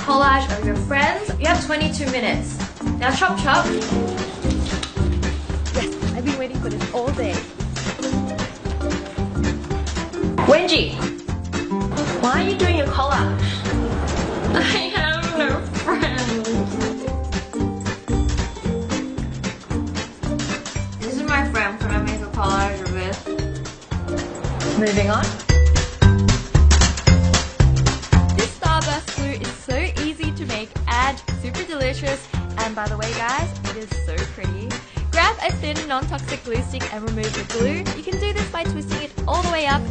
collage of your friends. You have 22 minutes. Now chop chop. Yes, I've been waiting for this all day. Wenji, why are you doing your collage? I have no friends. This is my friend. Can I make a collage of this? Moving on. This starburst glue is so easy to make and super delicious. And by the way guys, it is so pretty. Grab a thin non-toxic glue stick and remove the glue. You can do this by twisting it all the way up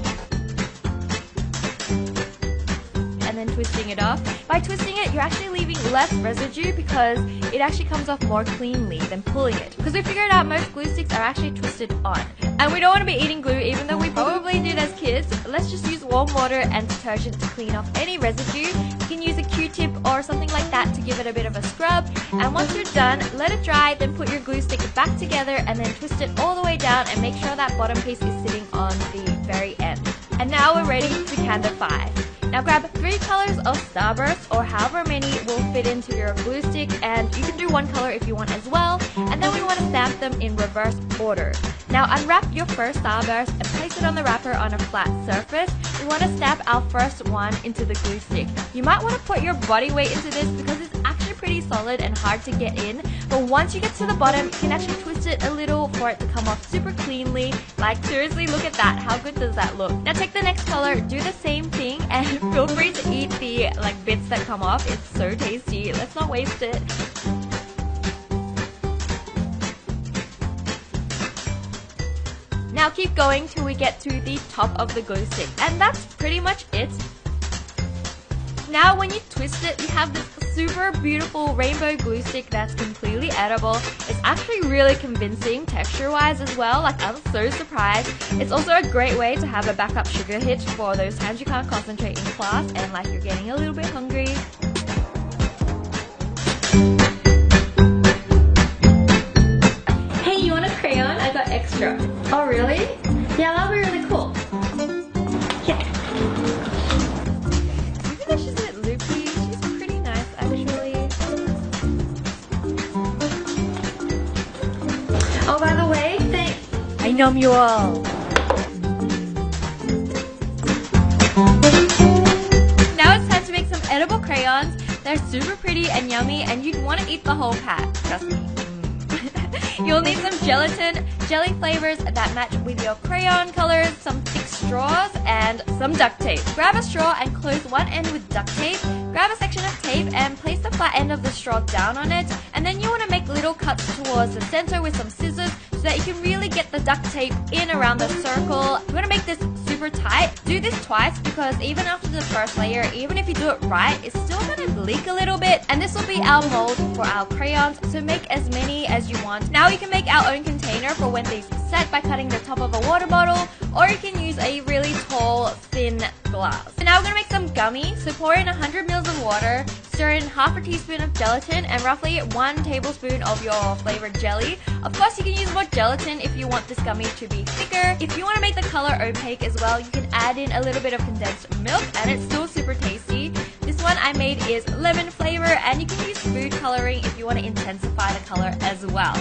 and then twisting it off. By twisting it, you're actually leaving less residue because it actually comes off more cleanly than pulling it. Because we figured out most glue sticks are actually twisted on. And we don't want to be eating glue even though we probably did as kids. Let's just use warm water and detergent to clean off any residue. You can use a Q-tip or something like that to give it a bit of a scrub. And once you're done, let it dry, then put your glue stick back together and then twist it all the way down and make sure that bottom piece is sitting on the very end. And now we're ready to candify. Now grab 3 colors of starburst or however many will fit into your glue stick, and you can do 1 color if you want as well. And then we want to stamp them in reverse order. Now unwrap your first starburst and place it on the wrapper on a flat surface. We want to stamp our first one into the glue stick. You might want to put your body weight into this because it's actually pretty solid and hard to get in. But once you get to the bottom, you can actually twist it a little for it to come off super cleanly. Like seriously, look at that. How good does that look? Now take the next color, do the same thing, and feel free to eat the bits that come off. It's so tasty. Let's not waste it. Now keep going till we get to the top of the glue stick. And that's pretty much it. Now when you twist it, you have this super beautiful rainbow glue stick that's completely edible. It's actually really convincing texture-wise as well. Like, I'm so surprised. It's also a great way to have a backup sugar hit for those times you can't concentrate in class and like you're getting a little bit hungry. Hey, you want a crayon? I got extra. Oh really? Yeah, that'll be really cool. Yeah. Even though she's a bit loopy, she's pretty nice actually. Oh, by the way, I know you all. Now it's time to make some edible crayons. They're super pretty and yummy, and you'd want to eat the whole pack, trust me. You'll need some gelatin, jelly flavors that match with your crayon colors, some thick straws, and some duct tape. Grab a straw and close one end with duct tape. Grab a section of tape and place the flat end of the straw down on it. And then you want to make little cuts towards the center with some scissors so that you can really get the duct tape in around the circle. You want to make this super tight. Do this twice because even after the first layer, even if you do it right, it's still going to leak a little bit. And this will be our mold for our crayons, so make as many as you want. Now you can make our own container for when these set by cutting the top of a water bottle, or you can use a really tall, thin glass. So now we're going to make some gummy. So pour in 100 ml of water, stir in half a teaspoon of gelatin and roughly 1 tablespoon of your flavored jelly. Of course, you can use more gelatin if you want this gummy to be thicker. If you want to make the color opaque as well, you can add in a little bit of condensed milk and it's still super tasty. This one I made is lemon flavor, and you can use food coloring if you want to intensify the color as well.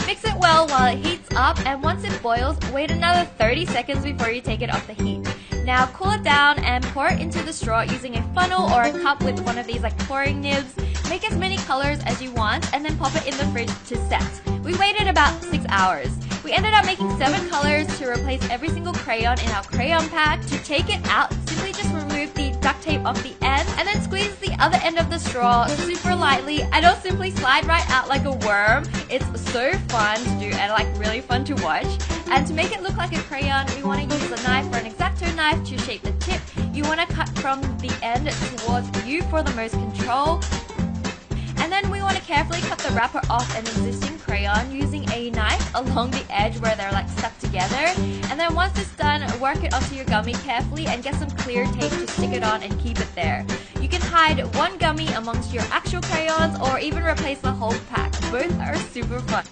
Mix it well while it heats up, and once it boils, wait another 30 seconds before you take it off the heat. Now cool it down and pour it into the straw using a funnel or a cup with one of these pouring nibs. Make as many colors as you want and then pop it in the fridge to set. We waited about 6 hours. We ended up making 7 colors to replace every single crayon in our crayon pack. To take it out, simply just remove the duct tape off the end and then squeeze the other end of the straw super lightly, and it'll simply slide right out like a worm. It's so fun to do and really fun to watch. And to make it look like a crayon, we want to use a knife or an X-Acto knife to shape the tip. You want to cut from the end towards you for the most control. And then we want to carefully cut the wrapper off an existing crayon using a knife along the edge where they're stuck together. And then once it's done, work it onto your gummy carefully and get some clear tape to stick it on and keep it there. You can hide one gummy amongst your actual crayons or even replace the whole pack. Both are super fun.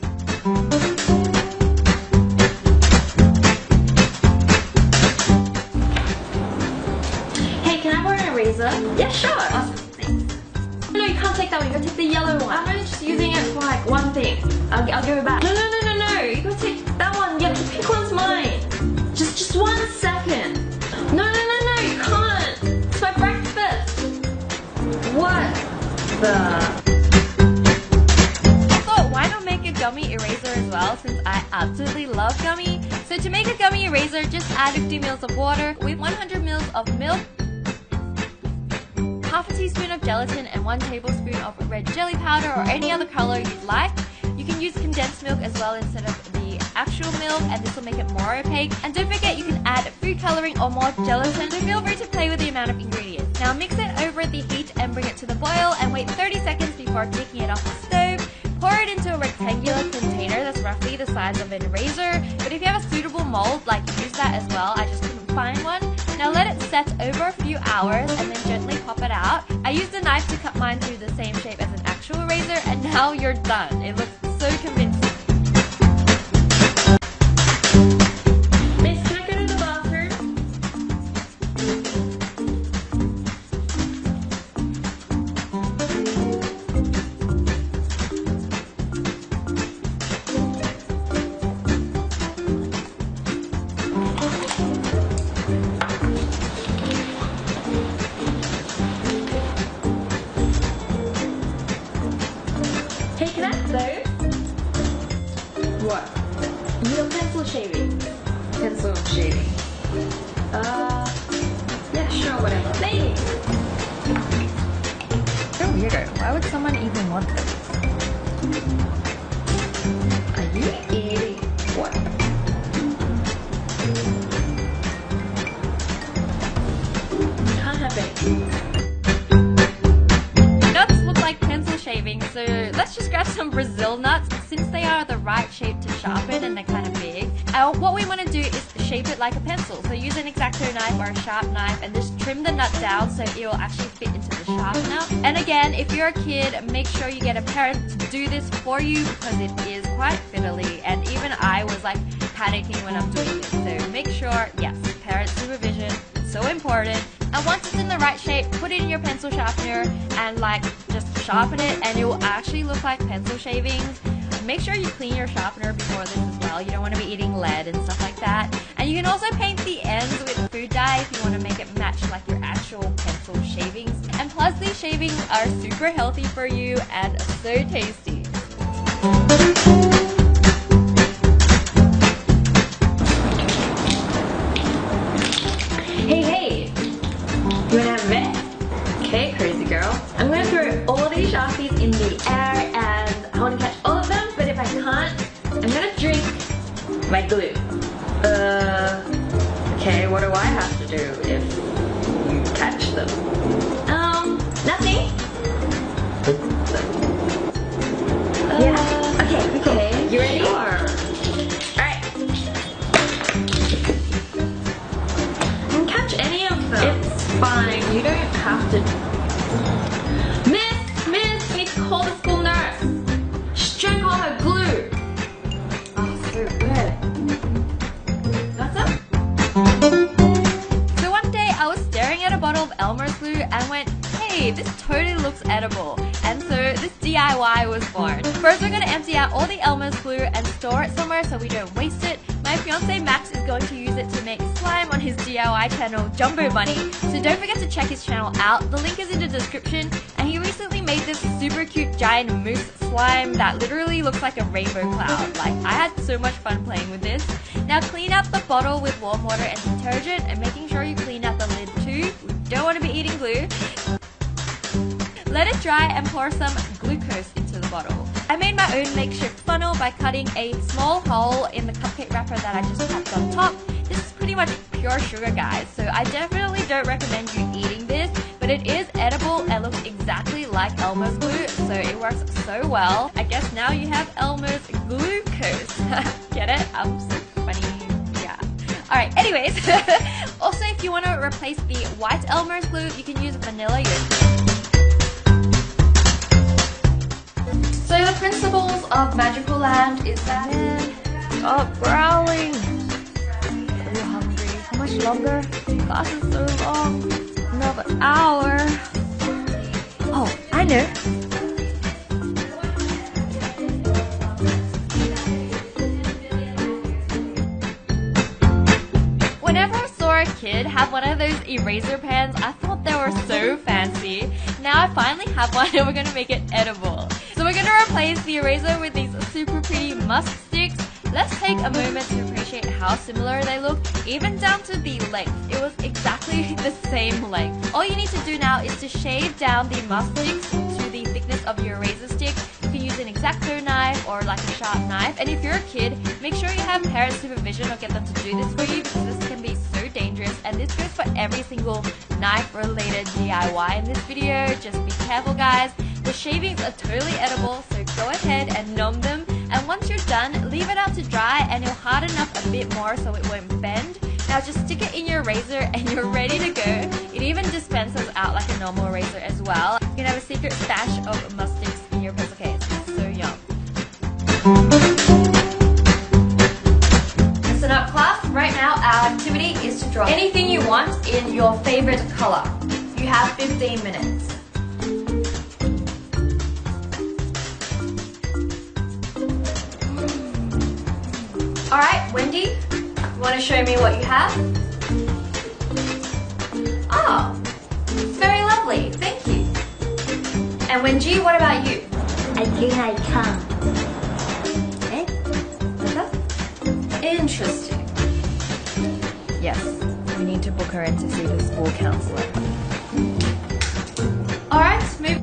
Hey, can I borrow an eraser? Yeah, sure. Awesome. Thanks. take that one. You gotta take the yellow one. I'm only just using it for like one thing. I'll go back. No. You gotta take that one. Yeah, pick one's mine. Just 1 second. No. You can't. It's my breakfast. What the? Gummy eraser as well, since I absolutely love gummy. So to make a gummy eraser, just add 50 ml of water with 100 ml of milk, half a teaspoon of gelatin, and 1 tablespoon of red jelly powder or any other color you'd like. You can use condensed milk as well instead of the actual milk, and this will make it more opaque. And don't forget, you can add food coloring or more gelatin, so feel free to play with the amount of ingredients. Now mix it over the heat and bring it to the boil, and wait 30 seconds before taking it off the stove. Pour it into a rectangular container that's roughly the size of an eraser, but if you have a suitable mold, like use that as well. I just couldn't find one. Now let it set over a few hours and then gently pop it out. I used a knife to cut mine to the same shape as an actual eraser, and now you're done. It looks so convincing. Miss, can I go to the bathroom? Hey, can I have those? What? Real pencil shaving. Pencil shaving. Yeah, sure, whatever. Thanks! So weirdo. Why would someone even want this? Are you eating what? Can't have it. Nuts look like pencil shaving, so let's just grab some Brazil nuts since they are the right shape to sharpen and they're kind of big. What we want to do is shape it like a pencil. So use an X-Acto knife or a sharp knife and just trim the nut down so it will actually fit into the sharpener. And again, if you're a kid, make sure you get a parent to do this for you because it is quite fiddly, and even I was like panicking when I'm doing this. So make sure, yes, parent supervision, so important. And once it's in the right shape, put it in your pencil sharpener and like just sharpen it, and it will actually look like pencil shavings. Make sure you clean your sharpener before this as well. You don't want to be eating lead and stuff like that. And you can also paint the ends with food dye if you want to make it match like your actual pencil shavings. And plus, these shavings are super healthy for you and so tasty. Hey, you wanna have it? Okay, crazy girl. I'm gonna throw all these Sharpies in the air and I wanna catch all of them, but if I can't, I'm gonna drink my glue. Okay, what do I have to do if you catch them? Nothing. Yeah, okay. You ready? Sure. Alright. Catch any of them. It's fine. You don't have to. Miss, you need to call the school nurse. She drank all her glue. Oh, so good. That's up? So one day I was staring at a bottle of Elmer's glue and went, hey, this totally looks edible. And so this DIY was born. First we're going to empty out all the Elmer's glue and store it somewhere so we don't waste it. My fiance Max is going to use it to make slime on his DIY channel Jumbo Bunny, so don't forget to check his channel out. The link is in the description, and he recently made this super cute giant mousse slime that literally looks like a rainbow cloud. Like, I had so much fun playing with this. Now clean out the bottle with warm water and detergent, and making sure you clean out the lid too. We don't want to be eating glue. Let it dry and pour some glucose into the bottle. I made my own makeshift funnel by cutting a small hole in the cupcake wrapper that I just tapped on top. This is pretty much pure sugar, guys, so I definitely don't recommend you eating this, but it is edible and looks exactly like Elmer's glue, so it works so well. I guess now you have Elmer's glucose. Get it? I'm so funny. Yeah. Alright, anyways. Also, if you want to replace the white Elmer's glue, you can use vanilla yogurt. So the principles of Magical Land is that... Stop growling! So hungry. How much longer? Class is so long. Another hour. Oh, I know. kid, have one of those eraser pens. I thought they were so fancy. Now I finally have one and we're going to make it edible. So we're going to replace the eraser with these super pretty musk sticks. Let's take a moment to appreciate how similar they look, even down to the length. It was exactly the same length. All you need to do now is to shave down the musk sticks to the thickness of your eraser stick. You can use an X-Acto knife or like a sharp knife. And if you're a kid, make sure you have parent supervision or get them to do this for you, because this can be so dangerous. And this goes for every single knife-related DIY in this video. Just be careful, guys. The shavings are totally edible, so go ahead and numb them. And once you're done, leave it out to dry and it'll harden up a bit more so it won't bend. Now just stick it in your razor and you're ready to go. It even dispenses out like a normal razor as well. You can have a secret stash of musk sticks in your pencil case. It's so yum. Listen up, class. Right now our activity is to draw anything you want in your favorite color. You have 15 minutes. Alright, Wendy, you want to show me what you have? Oh, very lovely, thank you. And Wenji, what about you? I think I can. Eh? What's that? Interesting. Yes, we need to book her in to see the school counselor. Alright, move.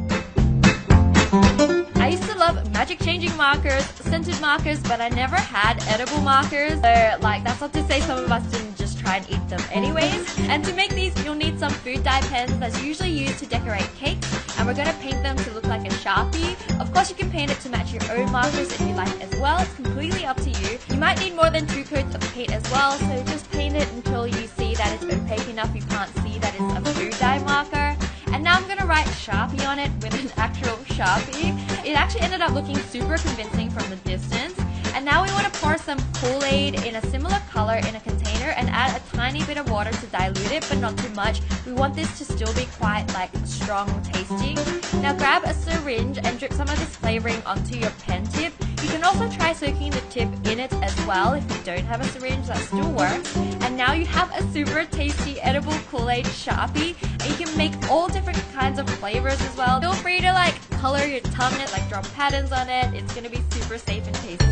I used to love magic changing markers, scented markers, but I never had edible markers. So like, that's not to say some of us didn't just try and eat them anyways. And to make these, you'll need some food dye pens that's usually used to decorate cakes. And we're going to paint them to look like a Sharpie. Of course you can paint it to match your own markers if you like as well. It's completely up to you. You might need more than 2 coats of paint as well, so just paint it until you see that it's opaque enough you can't see that it's a food dye marker. And now I'm going to write Sharpie on it with an actual Sharpie. It actually ended up looking super convincing from the distance. And now we want to pour some Kool-Aid in a similar color in a container and add a tiny bit of water to dilute it, but not too much. We want this to still be quite like strong tasting. Now grab a syringe and drip some of this flavoring onto your pen tip. You can also try soaking the tip in it as well if you don't have a syringe, that still works. And now you have a super tasty edible Kool-Aid Sharpie, and you can make all different kinds of flavors as well. Feel free to like color your tongue in it, like draw patterns on it. It's gonna be super safe and tasty.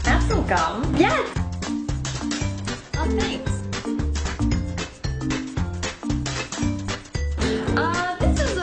That's some gum. Yes! Oh, thanks. This is a...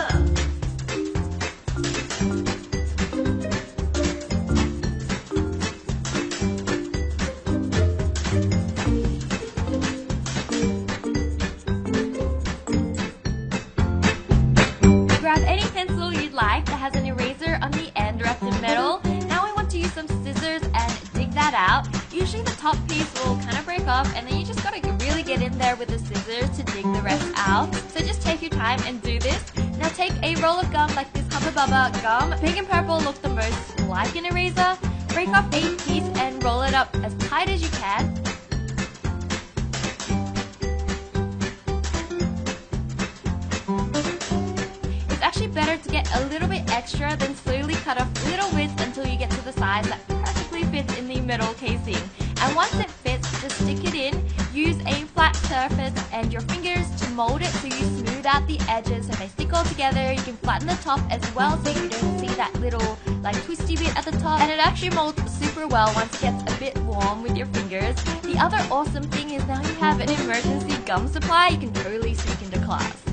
Grab any pencil you'd like that has an eraser on the end wrapped in metal. Now we want to use some scissors and dig that out. Usually the top piece will kind of break off, and then you just gotta really get in there with the scissors to dig the rest out. So just take your time and do this. Now take a roll of gum like this Hubba Bubba gum. Pink and purple look the most like an eraser. Break off a piece and roll it up as tight as you can. It's actually better to get a little bit extra, then slowly cut off little bits until you get to the size that perfectly fits in the metal casing. And once it fits, just stick it in. Use a flat surface and your fingers to mold it so you smooth out the edges so they stick all together. You can flatten the top as well so you don't see that little like twisty bit at the top. And it actually molds super well once it gets a bit warm with your fingers. The other awesome thing is now you have an emergency gum supply you can totally sneak into class.